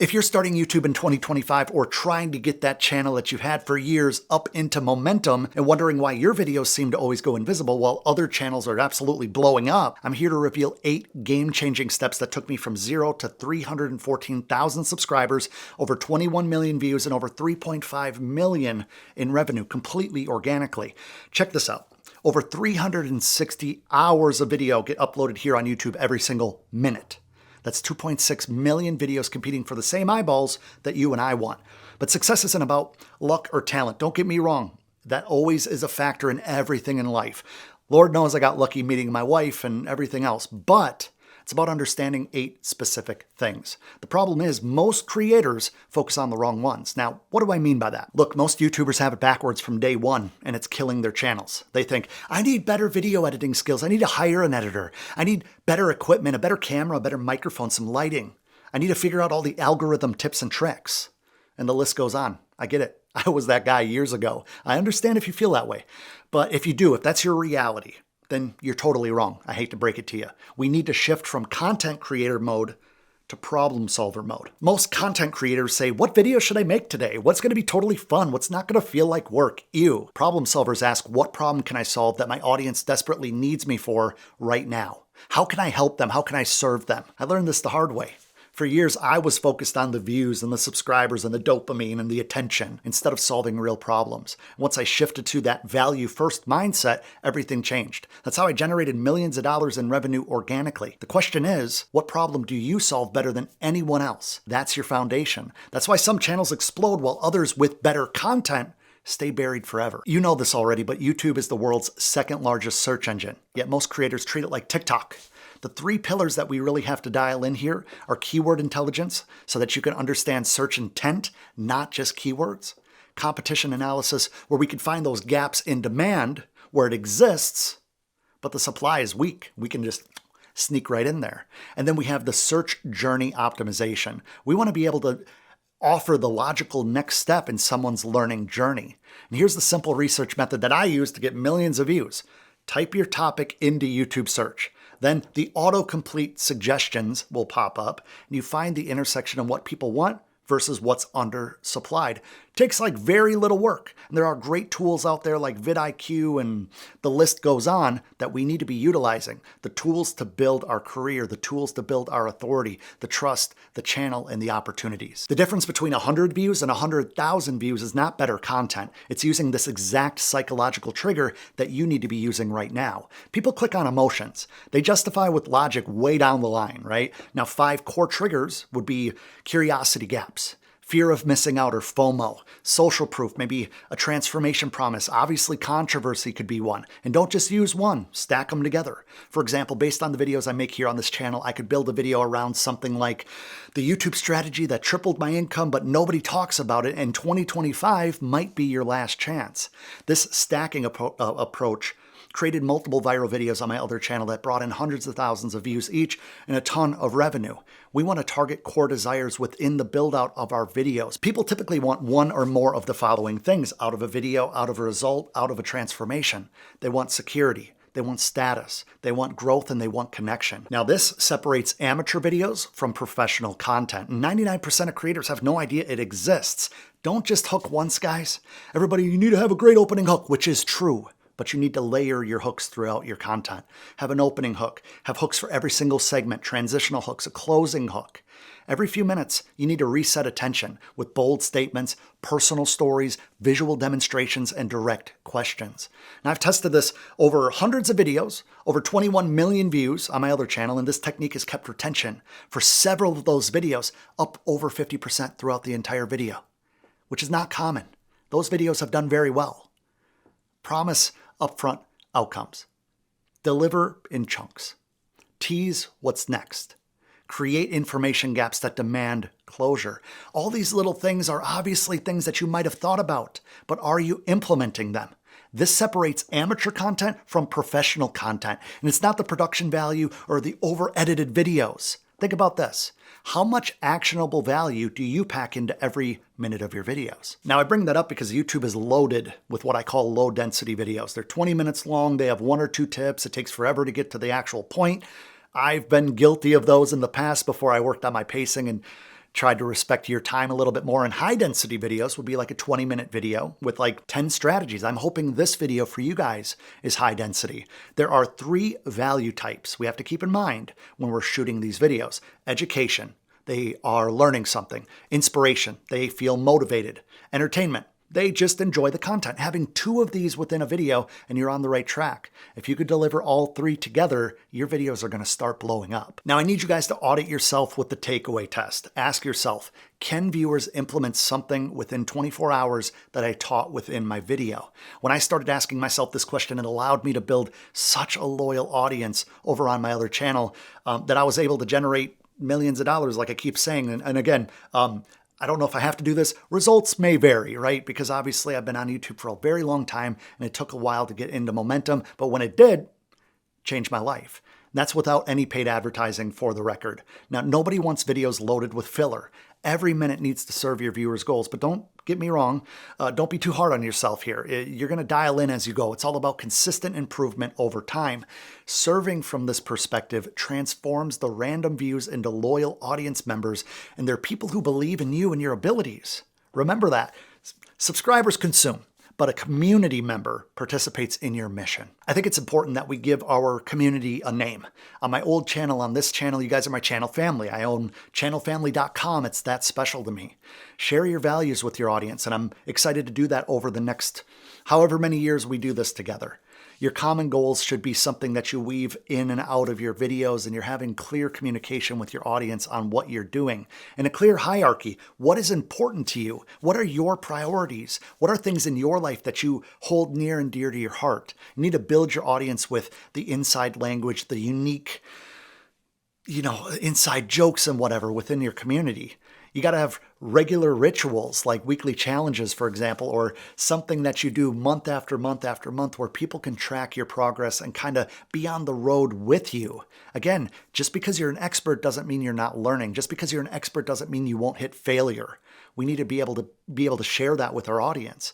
If you're starting YouTube in 2025 or trying to get that channel that you've had for years up into momentum and wondering why your videos seem to always go invisible while other channels are absolutely blowing up, I'm here to reveal 8 game-changing steps that took me from 0 to 314,000 subscribers, over 21 million views, and over 3.5 million in revenue completely organically. Check this out. Over 360 hours of video get uploaded here on YouTube every single minute. That's 2.6 million videos competing for the same eyeballs that you and I want. But success isn't about luck or talent. Don't get me wrong. That always is a factor in everything in life. Lord knows I got lucky meeting my wife and everything else, but it's about understanding 8 specific things. The problem is most creators focus on the wrong ones. Now, what do I mean by that? Look, most YouTubers have it backwards from day one, and it's killing their channels. They think, I need better video editing skills. I need to hire an editor. I need better equipment, a better camera, a better microphone, some lighting. I need to figure out all the algorithm tips and tricks. And the list goes on. I get it. I was that guy years ago. I understand if you feel that way. But if you do, if that's your reality, then you're totally wrong. I hate to break it to you. We need to shift from content creator mode to problem solver mode. Most content creators say, what video should I make today? What's going to be totally fun? What's not going to feel like work? Ew. Problem solvers ask, what problem can I solve that my audience desperately needs me for right now? How can I help them? How can I serve them? I learned this the hard way. For years, I was focused on the views and the subscribers and the dopamine and the attention instead of solving real problems. Once I shifted to that value-first mindset, everything changed. That's how I generated millions of dollars in revenue organically. The question is, what problem do you solve better than anyone else? That's your foundation. That's why some channels explode while others with better content stay buried forever. You know this already, but YouTube is the world's second largest search engine. Yet most creators treat it like TikTok. The 3 pillars that we really have to dial in here are keyword intelligence, so that you can understand search intent, not just keywords. Competition analysis, where we can find those gaps in demand where it exists, but the supply is weak. We can just sneak right in there. And then we have the search journey optimization. We want to be able to offer the logical next step in someone's learning journey. And here's the simple research method that I use to get millions of views. Type your topic into YouTube search. Then the autocomplete suggestions will pop up, and you find the intersection of what people want versus what's undersupplied. It takes like very little work. And there are great tools out there like vidIQ, and the list goes on, that we need to be utilizing. The tools to build our career, the tools to build our authority, the trust, the channel, and the opportunities. The difference between 100 views and 100,000 views is not better content. It's using this exact psychological trigger that you need to be using right now. People click on emotions. They justify with logic way down the line, right? Now, 5 core triggers would be curiosity gaps, fear of missing out or FOMO, social proof, maybe a transformation promise. Obviously, controversy could be one. And don't just use one, stack them together. For example, based on the videos I make here on this channel, I could build a video around something like the YouTube strategy that tripled my income, but nobody talks about it, and 2025 might be your last chance. This stacking approach created multiple viral videos on my other channel that brought in hundreds of thousands of views each and a ton of revenue. We want to target core desires within the build out of our videos. People typically want one or more of the following things out of a video, out of a result, out of a transformation. They want security. They want status, they want growth, and they want connection. Now, this separates amateur videos from professional content. 99% of creators have no idea it exists. Don't just hook once, guys. Everybody, you need to have a great opening hook, which is true. But you need to layer your hooks throughout your content. Have an opening hook. Have hooks for every single segment, transitional hooks, a closing hook. Every few minutes, you need to reset attention with bold statements, personal stories, visual demonstrations, and direct questions. Now, I've tested this over hundreds of videos, over 21 million views on my other channel, and this technique has kept retention for several of those videos up over 50% throughout the entire video, which is not common. Those videos have done very well. Promise upfront outcomes. Deliver in chunks. Tease what's next. Create information gaps that demand closure. All these little things are obviously things that you might have thought about, but are you implementing them? This separates amateur content from professional content, and it's not the production value or the over-edited videos. Think about this. How much actionable value do you pack into every minute of your videos? Now, I bring that up because YouTube is loaded with what I call low-density videos. They're 20 minutes long. They have 1 or 2 tips. It takes forever to get to the actual point. I've been guilty of those in the past before I worked on my pacing, and tried to respect your time a little bit more. And high density videos would be like a 20-minute video with like 10 strategies. I'm hoping this video for you guys is high density. There are 3 value types we have to keep in mind when we're shooting these videos. Education, they are learning something. Inspiration, they feel motivated. Entertainment, they just enjoy the content. Having 2 of these within a video and you're on the right track. If you could deliver all 3 together, your videos are going to start blowing up. Now, I need you guys to audit yourself with the takeaway test. Ask yourself, can viewers implement something within 24 hours that I taught within my video? When I started asking myself this question, it allowed me to build such a loyal audience over on my other channel that I was able to generate millions of dollars, like I keep saying. And again, I don't know if I have to do this. Results may vary, right? Because obviously I've been on YouTube for a very long time and it took a while to get into momentum. But when it did, changed my life. That's without any paid advertising, for the record. Now, nobody wants videos loaded with filler. Every minute needs to serve your viewers' goals, but don't get me wrong. Don't be too hard on yourself here. You're going to dial in as you go. It's all about consistent improvement over time. Serving from this perspective transforms the random views into loyal audience members, and they're people who believe in you and your abilities. Remember that. Subscribers consume, but a community member participates in your mission. I think it's important that we give our community a name. On my old channel, on this channel, you guys are my channel family. I own channelfamily.com. It's that special to me. Share your values with your audience, and I'm excited to do that over the next however many years we do this together. Your common goals should be something that you weave in and out of your videos, and you're having clear communication with your audience on what you're doing. And a clear hierarchy. What is important to you? What are your priorities? What are things in your life that you hold near and dear to your heart? You need to build your audience with the inside language, the unique, inside jokes and whatever within your community. You got to have regular rituals like weekly challenges, for example, or something that you do month after month after month where people can track your progress and kind of be on the road with you. Again, just because you're an expert doesn't mean you're not learning. Just because you're an expert doesn't mean you won't hit failure. We need to be able to share that with our audience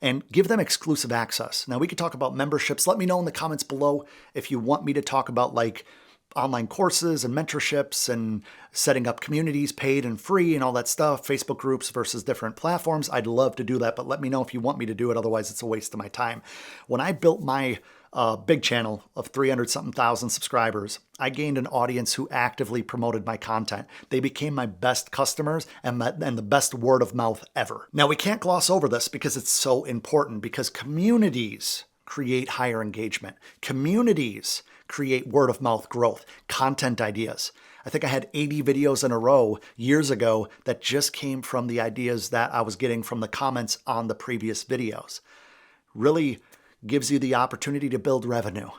and give them exclusive access. Now, we could talk about memberships. Let me know in the comments below if you want me to talk about like online courses and mentorships and setting up communities, paid and free and all that stuff, Facebook groups versus different platforms. I'd love to do that, but let me know if you want me to do it. Otherwise, it's a waste of my time. When I built my big channel of 300-something thousand subscribers, I gained an audience who actively promoted my content. They became my best customers and the best word of mouth ever. Now, we can't gloss over this because it's so important, because communities create higher engagement. Communities create word of mouth growth, content ideas. I think I had 80 videos in a row years ago that just came from the ideas that I was getting from the comments on the previous videos. Really gives you the opportunity to build revenue.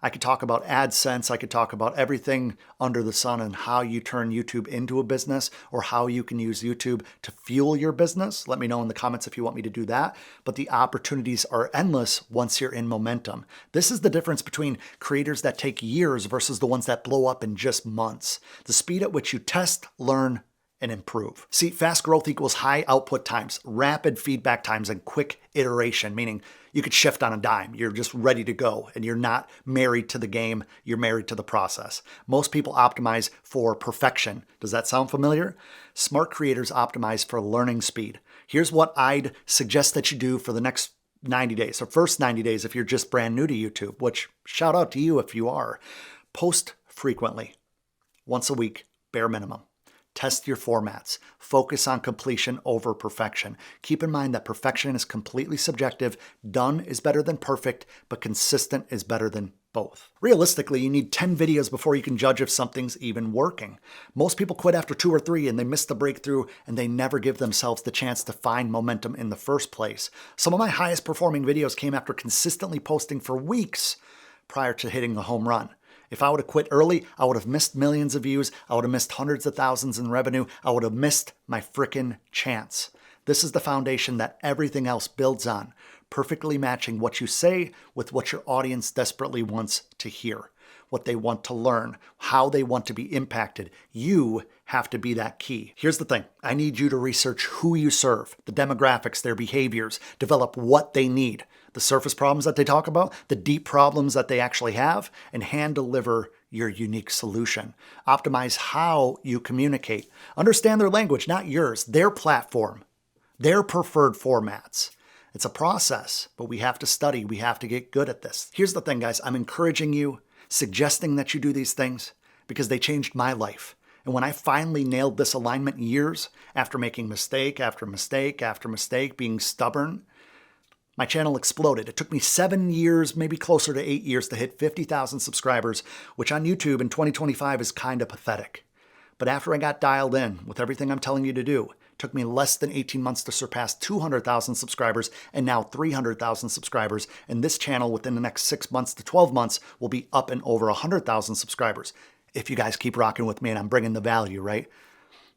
I could talk about AdSense. I could talk about everything under the sun and how you turn YouTube into a business or how you can use YouTube to fuel your business. Let me know in the comments if you want me to do that. But the opportunities are endless once you're in momentum. This is the difference between creators that take years versus the ones that blow up in just months. The speed at which you test, learn, and improve. See, fast growth equals high output times, rapid feedback times, and quick iteration, meaning you could shift on a dime. You're just ready to go, and you're not married to the game. You're married to the process. Most people optimize for perfection. Does that sound familiar? Smart creators optimize for learning speed. Here's what I'd suggest that you do for the next 90 days, or first 90 days if you're just brand new to YouTube, which shout out to you if you are. Post frequently, once a week, bare minimum. Test your formats. Focus on completion over perfection. Keep in mind that perfection is completely subjective. Done is better than perfect, but consistent is better than both. Realistically, you need 10 videos before you can judge if something's even working. Most people quit after 2 or 3 and they miss the breakthrough and they never give themselves the chance to find momentum in the first place. Some of my highest performing videos came after consistently posting for weeks prior to hitting the home run. If I would have quit early, I would have missed millions of views. I would have missed hundreds of thousands in revenue. I would have missed my frickin' chance. This is the foundation that everything else builds on, perfectly matching what you say with what your audience desperately wants to hear, what they want to learn, how they want to be impacted. You have to be that key. Here's the thing. I need you to research who you serve, the demographics, their behaviors, develop what they need. the surface problems that they talk about, the deep problems that they actually have, and hand deliver your unique solution. Optimize how you communicate. Understand their language, not yours, their platform, their preferred formats. It's a process, but we have to study. We have to get good at this. Here's the thing, guys. I'm encouraging you, suggesting that you do these things because they changed my life. And when I finally nailed this alignment years after making mistake after mistake after mistake, being stubborn, my channel exploded. It took me 7 years, maybe closer to 8 years to hit 50,000 subscribers, which on YouTube in 2025 is kind of pathetic. But after I got dialed in with everything I'm telling you to do, it took me less than 18 months to surpass 200,000 subscribers and now 300,000 subscribers. And this channel within the next 6 months to 12 months will be up and over 100,000 subscribers. If you guys keep rocking with me and I'm bringing the value, right?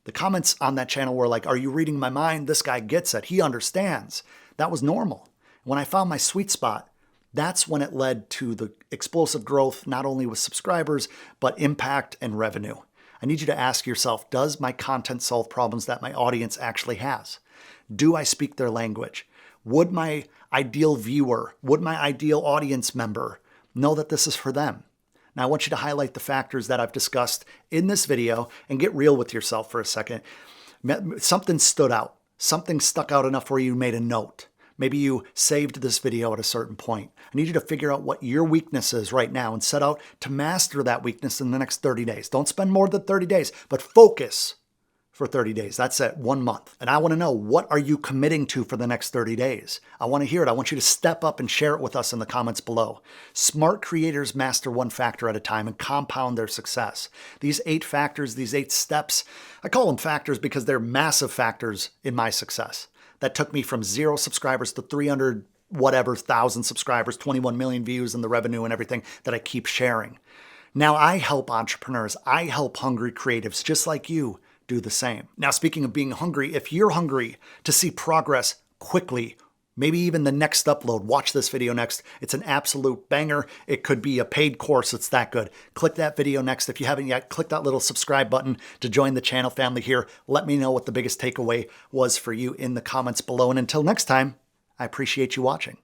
The comments on that channel were like, are you reading my mind? This guy gets it. He understands. That was normal. When I found my sweet spot, that's when it led to the explosive growth, not only with subscribers, but impact and revenue. I need you to ask yourself, does my content solve problems that my audience actually has? Do I speak their language? Would my ideal viewer, would my ideal audience member know that this is for them? Now, I want you to highlight the factors that I've discussed in this video and get real with yourself for a second. Something stood out. Something stuck out enough where you made a note. Maybe you saved this video at a certain point. I need you to figure out what your weakness is right now and set out to master that weakness in the next 30 days. Don't spend more than 30 days, but focus for 30 days. That's it, 1 month. And I want to know, what are you committing to for the next 30 days? I want to hear it. I want you to step up and share it with us in the comments below. Smart creators master one factor at a time and compound their success. These 8 factors, these 8 steps, I call them factors because they're massive factors in my success. That took me from 0 subscribers to 300 whatever thousand subscribers, 21 million views, and the revenue and everything that I keep sharing. Now I help entrepreneurs. I help hungry creatives just like you do the same. Now, speaking of being hungry, if you're hungry to see progress quickly, maybe even the next upload, watch this video next. It's an absolute banger. It could be a paid course. It's that good. Click that video next. If you haven't yet, click that little subscribe button to join the channel family here. Let me know what the biggest takeaway was for you in the comments below. And until next time, I appreciate you watching.